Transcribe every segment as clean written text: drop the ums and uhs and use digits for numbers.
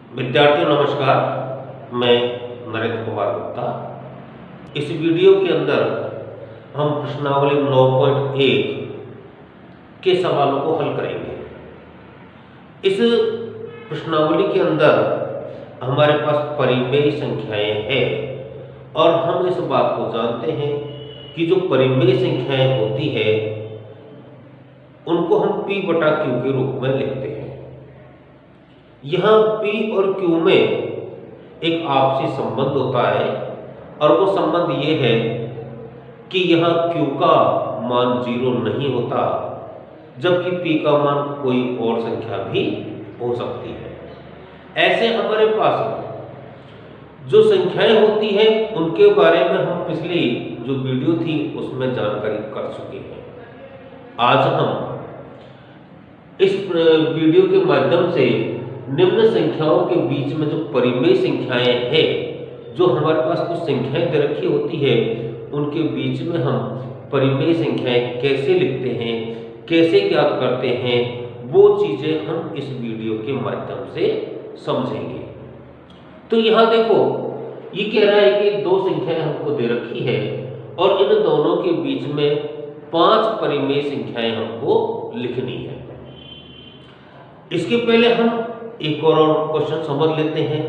विद्यार्थियों नमस्कार, मैं नरेंद्र कुमार गुप्ता। इस वीडियो के अंदर हम प्रश्नावली 9.1 के सवालों को हल करेंगे। इस प्रश्नावली के अंदर हमारे पास परिमेय संख्याएं हैं और हम इस बात को जानते हैं कि जो परिमेय संख्याएं होती है उनको हम P बटा Q के रूप में लिखते हैं। यहाँ P और Q में एक आपसी संबंध होता है और वो संबंध ये है कि यहाँ Q का मान 0 नहीं होता, जबकि P का मान कोई और संख्या भी हो सकती है। ऐसे हमारे पास जो संख्याएं होती हैं उनके बारे में हम पिछली जो वीडियो थी उसमें जानकारी कर चुके हैं। आज हम इस वीडियो के माध्यम से निम्न संख्याओं के बीच में जो परिमेय संख्याएं हैं, जो हमारे पास कुछ संख्याएं दे रखी होती है, उनके बीच में हम परिमेय संख्याएं कैसे लिखते हैं, कैसे ज्ञात करते हैं, वो चीजें हम इस वीडियो के माध्यम से समझेंगे। तो यहाँ देखो, ये कह रहा है कि दो संख्याएं हमको दे रखी है और इन दोनों के बीच में 5 परिमेय संख्याएं हमको लिखनी है। इसके पहले हम एक और क्वेश्चन समझ लेते हैं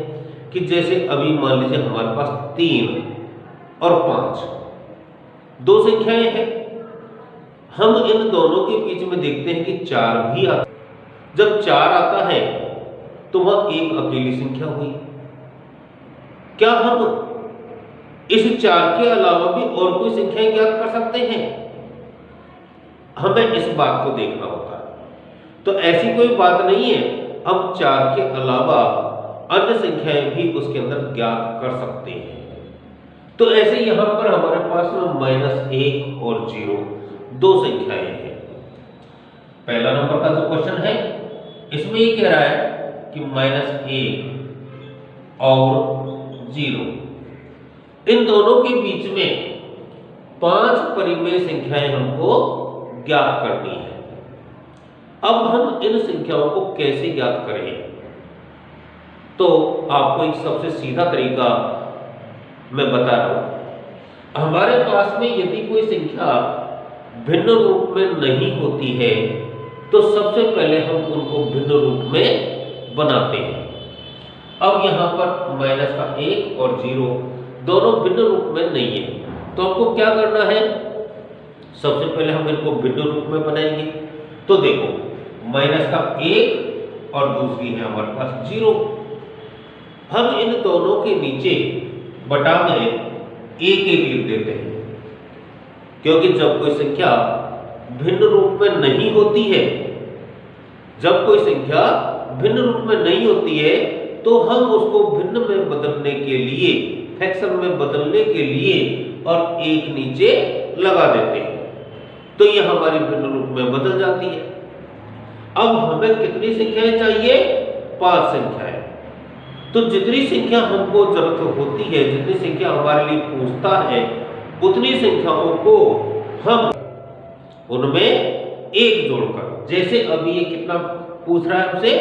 कि जैसे अभी मान लीजिए हमारे पास 3 और 5 दो संख्याएं हैं। हम इन दोनों के बीच में देखते हैं कि 4 भी आता है। जब 4 आता है तो वह एक अकेली संख्या हुई। क्या हम इस 4 के अलावा भी और कोई संख्याएं ज्ञात कर सकते हैं? हमें इस बात को देखना होता है। तो ऐसी कोई बात नहीं है, हम 4 के अलावा अन्य संख्याएं भी उसके अंदर ज्ञात कर सकते हैं। तो ऐसे यहां पर हमारे पास -1 और 0 दो संख्याएं हैं। पहला नंबर का जो क्वेश्चन है इसमें ये कह रहा है कि -1 और 0 इन दोनों के बीच में 5 परिमेय संख्याएं हमको ज्ञात करनी है। अब हम इन संख्याओं को कैसे ज्ञात करें? तो आपको एक सबसे सीधा तरीका मैं बता रहा हूं। हमारे पास में यदि कोई संख्या भिन्न रूप में नहीं होती है तो सबसे पहले हम उनको भिन्न रूप में बनाते हैं। अब यहां पर -1 और 0 दोनों भिन्न रूप में नहीं है, तो हमको क्या करना है? सबसे पहले हम इनको भिन्न रूप में बनाएंगे। तो देखो, -1 और दूसरी है हमारे पास 0। हम इन दोनों के नीचे बटा में 1 लिख देते हैं, क्योंकि जब कोई संख्या भिन्न रूप में नहीं होती है, तो हम उसको भिन्न में बदलने के लिए, फ्रैक्शन में बदलने के लिए और 1 नीचे लगा देते हैं, तो ये हमारी भिन्न रूप में बदल जाती है। अब हमें कितनी संख्याएं चाहिए? 5 संख्याएं। तो जितनी संख्या हमको जरूरत होती है, जितनी संख्या हमारे लिए पूछता है, उतनी संख्याओं को हम उनमें 1 जोड़कर, जैसे अभी ये कितना पूछ रहा है हमसे?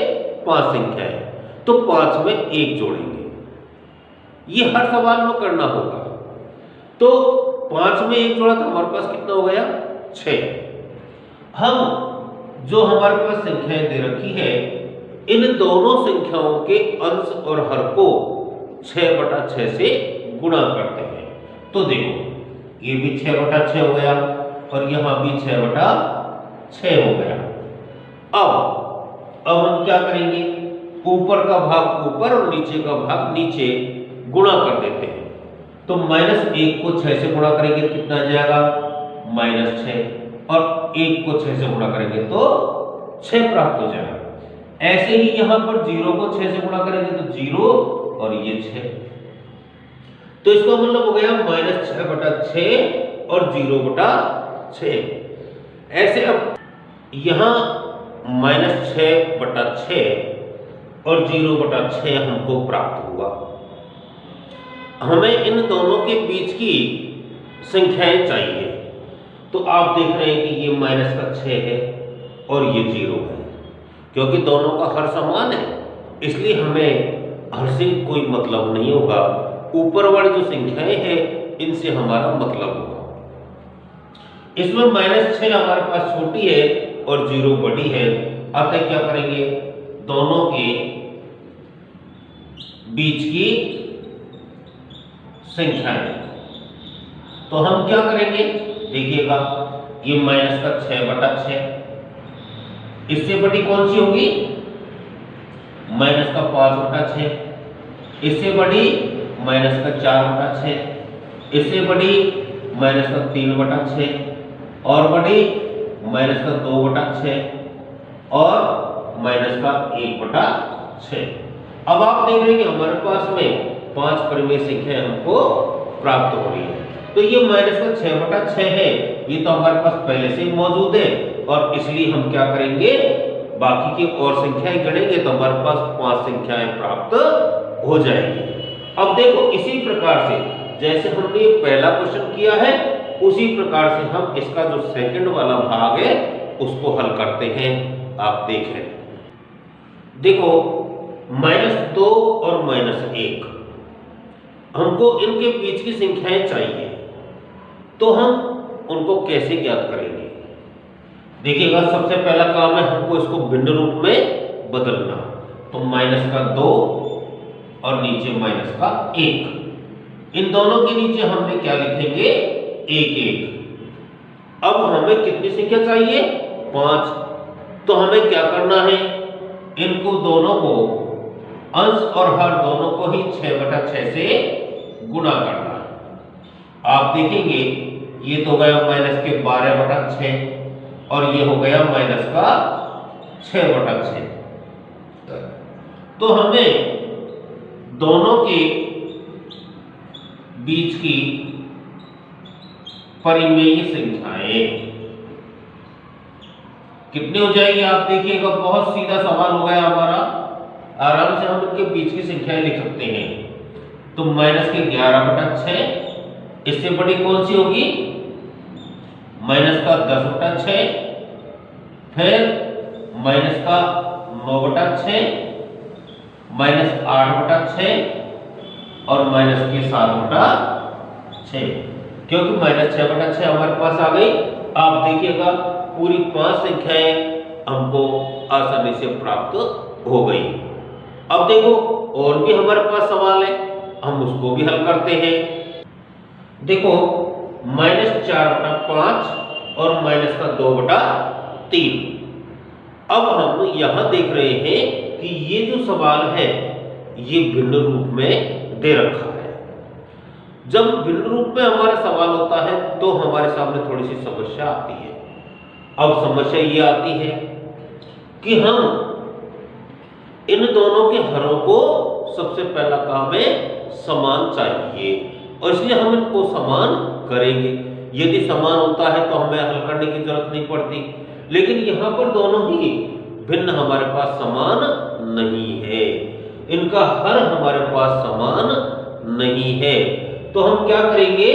5 संख्याएं, तो 5 में 1 जोड़ेंगे। ये हर सवाल में करना होगा। तो 5 में 1 जोड़ा तो हमारे पास कितना हो गया? 6। हम जो हमारे पास संख्याएं दे रखी है, इन दोनों संख्याओं के अंश और हर को 6/6 से गुणा करते हैं। तो देखो, ये भी 6/6 हो गया और यहां भी 6/6 हो गया। अब हम क्या करेंगे? ऊपर का भाग ऊपर और नीचे का भाग नीचे गुणा कर देते हैं। तो -1 को 6 से गुणा करेंगे तो कितना आ जाएगा? -6, और 1 को 6 से गुणा करेंगे तो 6 प्राप्त हो जाएगा। ऐसे ही यहां पर 0 को 6 से गुणा करेंगे तो 0 और ये 6। तो इसका मतलब हो गया -6/6 और 0/6। ऐसे अब यहां -6/6 और 0/6 हमको प्राप्त हुआ। हमें इन दोनों के बीच की संख्याएं चाहिए। तो आप देख रहे हैं कि ये -6 है और ये 0 है, क्योंकि दोनों का हर समान है, इसलिए हमें हर से कोई मतलब नहीं होगा, ऊपर वाली जो संख्याएं हैं इनसे हमारा मतलब होगा। इसमें -6 हमारे पास छोटी है और 0 बड़ी है, अतः क्या करेंगे, दोनों के बीच की संख्याएं, तो हम क्या करेंगे, देखिएगा ये -6/6, इससे बड़ी कौन सी होगी, -5/6, इससे बड़ी -4/6, इससे बड़ी -3/6 और बड़ी -2/6 और -1/6। अब आप देख रहे हैं कि हमारे पास में 5 परिमेय संख्याएं हमको प्राप्त हो रही है। तो ये -6/6 है, ये तो हमारे पास पहले से ही मौजूद है और इसलिए हम क्या करेंगे, बाकी की और संख्याएं गणेंगे तो हमारे पास 5 संख्याएं प्राप्त हो जाएंगी। अब देखो इसी प्रकार से जैसे हमने पहला क्वेश्चन किया है उसी प्रकार से हम इसका जो सेकंड वाला भाग है उसको हल करते हैं। आप देखें, देखो -2 और -1 हमको इनके बीच की संख्याएं चाहिए, तो हम उनको कैसे ज्ञात करेंगे। देखिएगा सबसे पहला काम है हमको इसको भिन्न रूप में बदलना, तो -2 और नीचे -1, इन दोनों के नीचे हमने क्या लिखेंगे, 1 अब हमें कितनी संख्या चाहिए, 5, तो हमें क्या करना है, इनको दोनों को अंश और हर दोनों को ही 6/6 से गुणा करना है। आप देखेंगे ये तो गया -12/6 और ये हो गया -6/6, तो हमें दोनों के बीच की परिमेय संख्याएं कितनी हो जाएगी, आप देखिएगा बहुत सीधा सवाल हो गया हमारा, आराम से हम इनके बीच की संख्याएं लिख सकते हैं। तो -11/6, इससे बड़ी कौन सी होगी, -10/6, फिर -9/6, -8/6 और -7/6, क्योंकि -6/6 हमारे पास आ गई। आप देखिएगा पूरी 5 संख्याएं हमको आसानी से प्राप्त हो गई। अब देखो और भी हमारे पास सवाल है, हम उसको भी हल करते हैं। देखो -4/5 और -2/3, अब हम यहां देख रहे हैं कि ये जो सवाल है ये भिन्न रूप में दे रखा है। जब भिन्न रूप में हमारा सवाल होता है तो हमारे सामने थोड़ी सी समस्या आती है। अब समस्या ये आती है कि हम इन दोनों के हरों को सबसे पहला काम है समान चाहिए और इसलिए हम इनको समान करेंगे। यदि समान होता है तो हमें हल करने की जरूरत नहीं पड़ती, लेकिन यहाँ पर दोनों ही भिन्न हमारे पास समान नहीं है, इनका हर हमारे पास समान नहीं है। तो हम क्या करेंगे,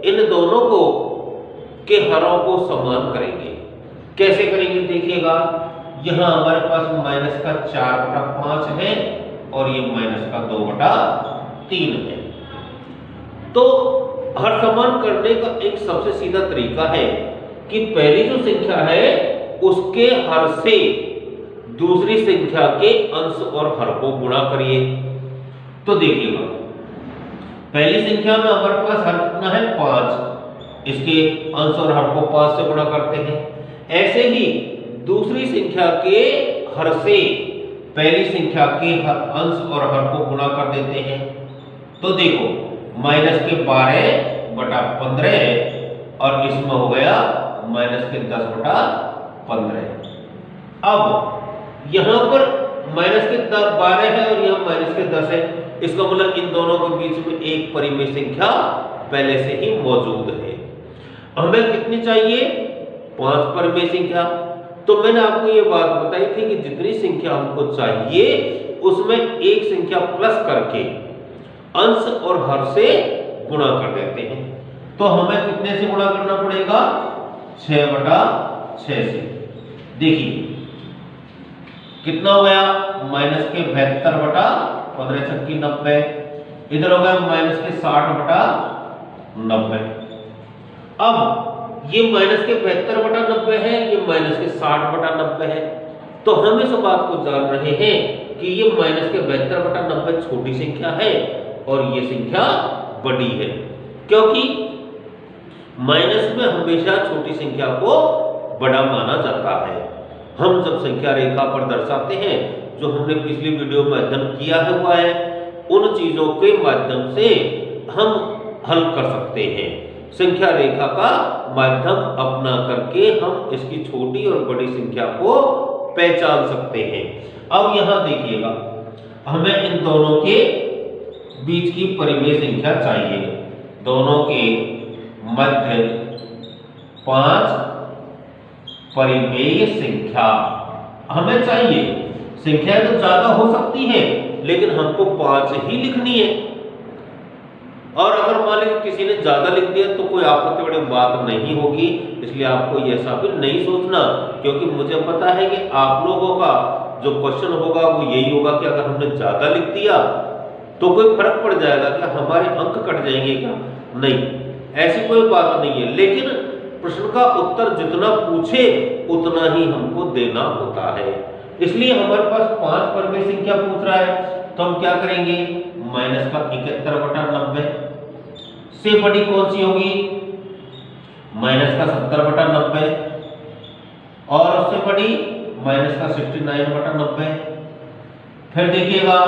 इन दोनों को के हरों को समान करेंगे। कैसे करेंगे, देखिएगा यहाँ हमारे पास -4/5 है और ये -2/3 है। तो हर समान करने का एक सबसे सीधा तरीका है कि पहली जो संख्या है उसके हर से दूसरी संख्या के अंश और हर को गुणा करिए। तो देखिएगा पहली संख्या में हमारे पास हर कितना है, 5, इसके अंश और हर को 5 से गुणा करते हैं। ऐसे ही दूसरी संख्या के हर से पहली संख्या के हर अंश और हर को गुणा कर देते हैं। तो देखो -12/15 और इसमें हो गया -10/15। अब यहां पर -12 है और यहां -10 है, इसका मतलब इन दोनों के बीच में एक परिमेय संख्या पहले से ही मौजूद है। हमें कितनी चाहिए, 5 परिमेय संख्या। तो मैंने आपको ये बात बताई थी कि जितनी संख्या हमको चाहिए उसमें एक संख्या प्लस करके अंश और हर से गुणा कर देते हैं। तो हमें कितने से गुणा करना पड़ेगा, 6/6 से। देखिए कितना हो गया, -72/6 15 छक्की 90, इधर हो गया माइनस के 60 बटा 90। अब ये माइनस के 72 बटा 90 है, ये माइनस के 60 बटा 90 है। तो हम इस बात को जान रहे हैं कि ये माइनस के 72 बटा 90 छोटी संख्या है और ये संख्या बड़ी है, क्योंकि माइनस में हमेशा छोटी संख्या को बड़ा माना जाता है। हम जब संख्या रेखा पर दर्शाते हैं, जो हमने पिछली वीडियो में अध्ययन किया हुआ है, उन चीजों के माध्यम से हम हल कर सकते हैं। संख्या रेखा का माध्यम अपना करके हम इसकी छोटी और बड़ी संख्या को पहचान सकते हैं। अब यहां देखिएगा, हमें इन दोनों के बीच की परिमेय संख्या चाहिए। दोनों के मध्य 5 परिमेय संख्या हमें चाहिए। संख्या तो ज्यादा हो सकती है, लेकिन हमको 5 ही लिखनी है। और अगर मान लीजिए किसी ने ज्यादा लिख दिया तो कोई आपत्ति बड़ी बात नहीं होगी, इसलिए आपको ऐसा भी नहीं सोचना, क्योंकि मुझे पता है कि आप लोगों का जो क्वेश्चन होगा वो यही होगा कि अगर हमने ज्यादा लिख दिया तो कोई फर्क पड़ जाएगा क्या, हमारे अंक कट जाएंगे क्या? नहीं, ऐसी कोई बात नहीं है। लेकिन प्रश्न का उत्तर जितना पूछे उतना ही हमको देना होता है। इसलिए हमारे पास 5 परिमेय संख्या पूछ रहा है, तो हम क्या करेंगे, माइनस का 71 बटा 90 से बड़ी कौन सी होगी, माइनस का 70 बटा 90, और उससे बड़ी माइनस का 69 बटा 90। फिर देखिएगा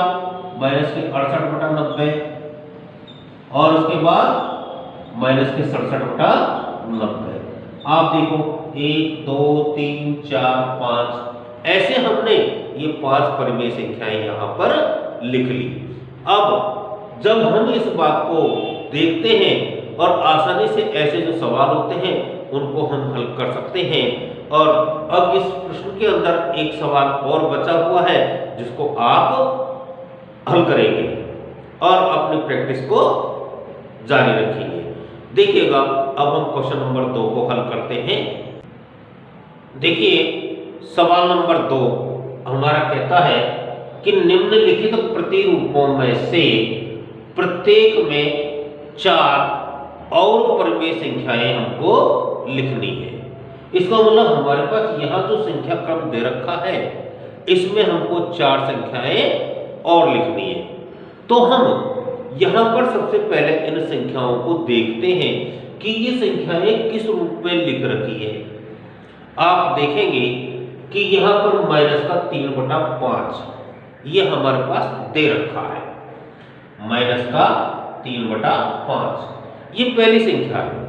माइनस के 68 बटा 90, और उसके बाद माइनस के 67 बटा 90। आप देखो 1 2 3 4 5 ऐसे हमने ये 5 परिमेय संख्याएं यहां पर लिख ली। अब जब हम इस बात को देखते हैं और आसानी से ऐसे जो सवाल होते हैं उनको हम हल कर सकते हैं। और अब इस प्रश्न के अंदर एक सवाल और बचा हुआ है जिसको आप हल करेंगे और अपनी प्रैक्टिस को जारी रखेंगे। देखिएगा, अब हम क्वेश्चन नंबर 2 को हल करते हैं। देखिए, सवाल नंबर 2 हमारा कहता है कि निम्नलिखित प्रतिरूपों में से प्रत्येक में 4 और परिमेय संख्याएं हमको लिखनी है। इसका मतलब हमारे पास यहाँ जो संख्या क्रम दे रखा है इसमें हमको 4 संख्याएं और लिखनी है। तो हम यहां पर सबसे पहले इन संख्याओं को देखते हैं कि ये संख्याएं किस रूप में लिख रखी है। आप देखेंगे कि यहां पर माइनस का 3 बटा 5 ये हमारे पास दे रखा है, माइनस का 3 बटा 5 ये पहली संख्या है।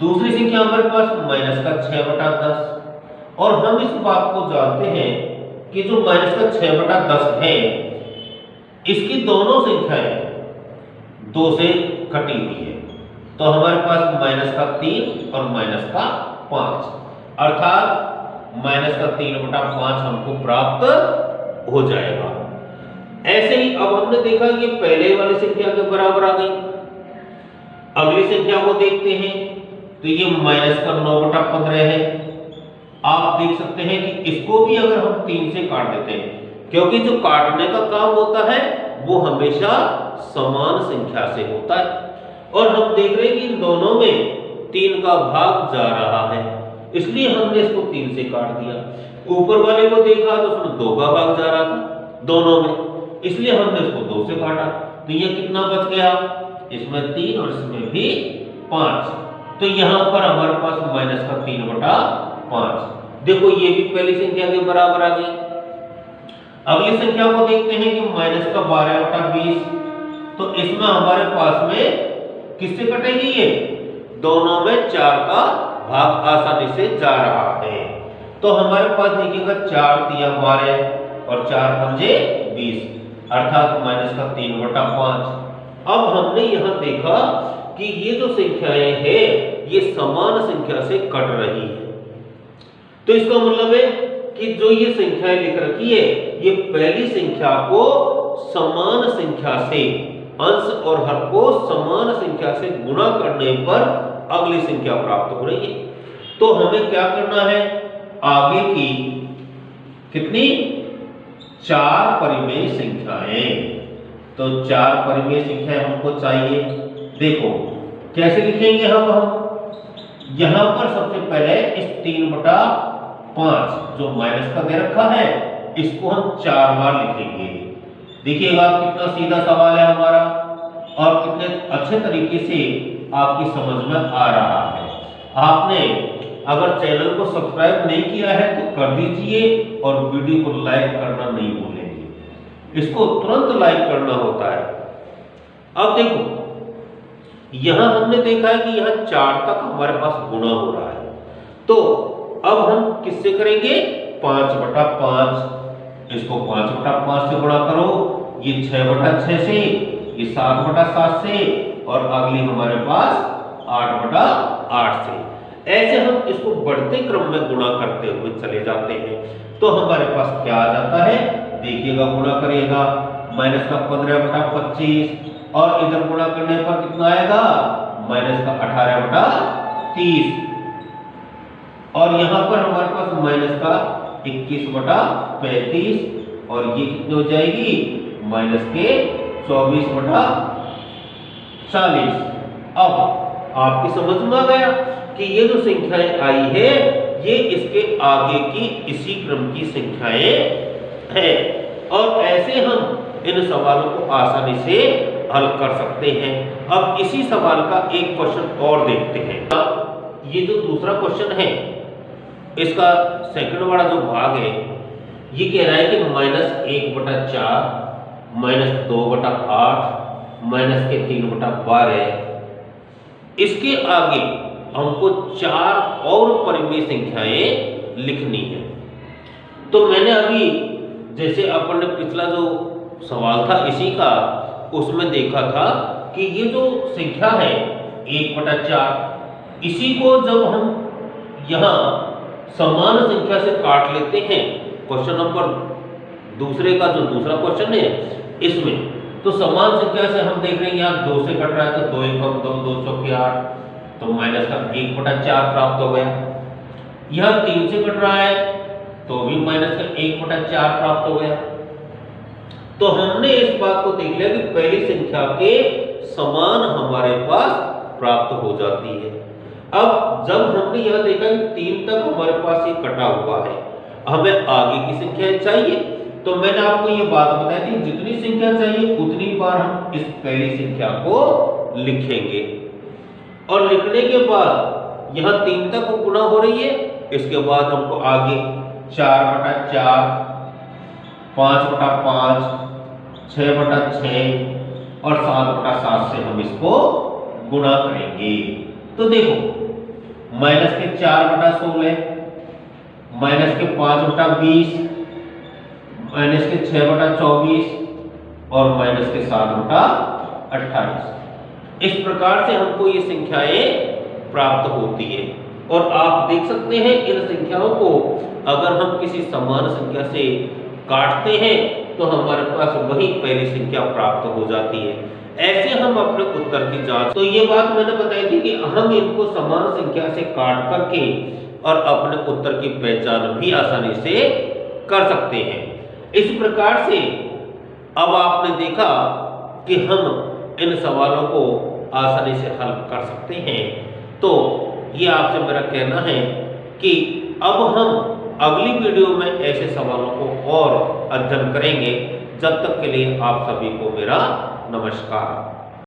दूसरी संख्या हमारे पास माइनस का 6 बटा 10, और हम इस बात को जानते हैं कि जो माइनस का 6 बटा 10 है इसकी दोनों संख्याएं 2 से कटी हुई है, तो हमारे पास माइनस का 3 और माइनस का 5, अर्थात माइनस का 3 बटा 5 हमको प्राप्त हो जाएगा। ऐसे ही अब हमने देखा ये पहले वाली संख्या के बराबर आ गई। अगली संख्या को देखते हैं, तो ये माइनस का 9 बटा 15 है। आप देख सकते हैं कि इसको भी अगर हम 3 से काट देते हैं, क्योंकि जो काटने का काम होता है वो हमेशा समान संख्या से होता है, और हम देख रहे हैं कि इन दोनों में 3 का भाग जा रहा है, इसलिए हमने इसको 3 से काट दिया। ऊपर वाले को देखा तो उसमें 2 का भाग जा रहा था दोनों में, इसलिए हमने इसको 2 से काटा। तो ये कितना बच गया, इसमें 3 और इसमें भी 5, तो यहां पर हमारे पास माइनस का 3 बटा 5। देखो ये भी पहली संख्या के बराबर आ गई। अगली संख्या को देखते हैं कि माइनस का 12 बटा 20, तो इसमें हमारे पास में किससे कटेगी, ये दोनों में 4 का भाग आसानी से जा रहा है। तो हमारे पास देखिएगा 4 तिया 12 और 4 पंजे 20, अर्थात माइनस का 3 बटा 5। अब हमने यहां देखा कि ये जो संख्याएं हैं ये समान संख्या से कट रही है, तो इसका मतलब है कि जो ये संख्याएं लिख रखी है ये पहली संख्या को समान संख्या से, अंश और हर को समान संख्या से गुणा करने पर अगली संख्या प्राप्त हो रही है। तो हमें क्या करना है, आगे की कितनी 4 परिमेय संख्याएं। तो 4 परिमेय संख्याएं हमको चाहिए। देखो कैसे लिखेंगे हम यहां पर सबसे पहले इस 3/5 जो माइनस का दे रखा है इसको हम 4 बार लिखेंगे। देखिएगा कितना सीधा सवाल है हमारा और कितने अच्छे तरीके से आपकी समझ में आ रहा है। आपने अगर चैनल को सब्सक्राइब नहीं किया है तो कर दीजिए और वीडियो को लाइक करना नहीं भूलेंगे। इसको तुरंत लाइक करना होता है। अब देखो यहां हमने देखा है कि यहां 4 तक हमारे पास गुणा हो रहा है। तो अब हम किससे करेंगे 5/5। इसको 5/5 से गुणा करो, ये 6/6 से, ये 7/7 से और अगली हमारे पास 8/8 से। ऐसे हम इसको बढ़ते क्रम में गुणा करते हुए चले जाते हैं। तो हमारे पास क्या आ जाता है देखिएगा, गुणा करिएगा माइनस का 15/25 और इधर गुणा करने पर कितना आएगा माइनस का 18/30 और यहां पर हमारे पास माइनस का 21/35 और ये कितनी हो जाएगी माइनस के 24/40। अब आपकी समझ में आ गया कि ये जो संख्याएं आई है ये इसके आगे की इसी क्रम की संख्याएं हैं और ऐसे हम इन सवालों को आसानी से हल कर सकते हैं। अब इसी सवाल का एक क्वेश्चन और देखते हैं। ये जो दूसरा क्वेश्चन है इसका सेकंड वाला जो भाग है ये कह रहा है कि -1/4 -2/8 माइनस के 3/12 इसके आगे हमको 4 और परिमेय संख्याएं लिखनी है। तो मैंने अभी जैसे अपन ने पिछला जो सवाल था इसी का उसमें देखा था कि ये जो संख्या है 1/4 इसी को जब हम यहां समान संख्या से काट लेते हैं क्वेश्चन नंबर दूसरे का जो दूसरा क्वेश्चन है इसमें तो समान संख्या से हम देख रहे हैं यहाँ 2 से कट रहा है तो 2 × 2 2 × 8 तो माइनस का 1/4 प्राप्त हो गया। यहाँ 3 से कट रहा है तो भी माइनस का 1/4 प्राप्त हो गया। तो हमने इस बात को देख लिया कि पहली संख्या के समान हमारे पास प्राप्त हो जाती है। अब जब हमने यह देखा कि 3 तक हमारे पास ये कटा हुआ है हमें आगे की संख्या चाहिए तो मैंने आपको ये बात बताई थी जितनी संख्या चाहिए उतनी बार हम इस पहली संख्या को लिखेंगे और लिखने के बाद यहाँ 3 तक गुणा हो रही है इसके बाद हमको आगे 4/4 5/5 6/6 और 7/7 से हम इसको गुणा करेंगे। तो देखो माइनस के 4/16 माइनस के 5/20 माइनस के 6/24 और माइनस के 7/28 इस प्रकार से हमको ये संख्याएं प्राप्त होती है। और आप देख सकते हैं इन संख्याओं को अगर हम किसी समान संख्या से काटते हैं तो हमारे पास वही पहली संख्या प्राप्त हो जाती है। ऐसे हम अपने उत्तर की जांच तो ये बात मैंने बताई थी कि हम इनको समान संख्या से काट करके और अपने उत्तर की पहचान भी आसानी से कर सकते हैं। इस प्रकार से अब आपने देखा कि हम इन सवालों को आसानी से हल कर सकते हैं। तो ये आपसे मेरा कहना है कि अब हम अगली वीडियो में ऐसे सवालों को और अध्ययन करेंगे। जब तक के लिए आप सभी को मेरा नमस्कार।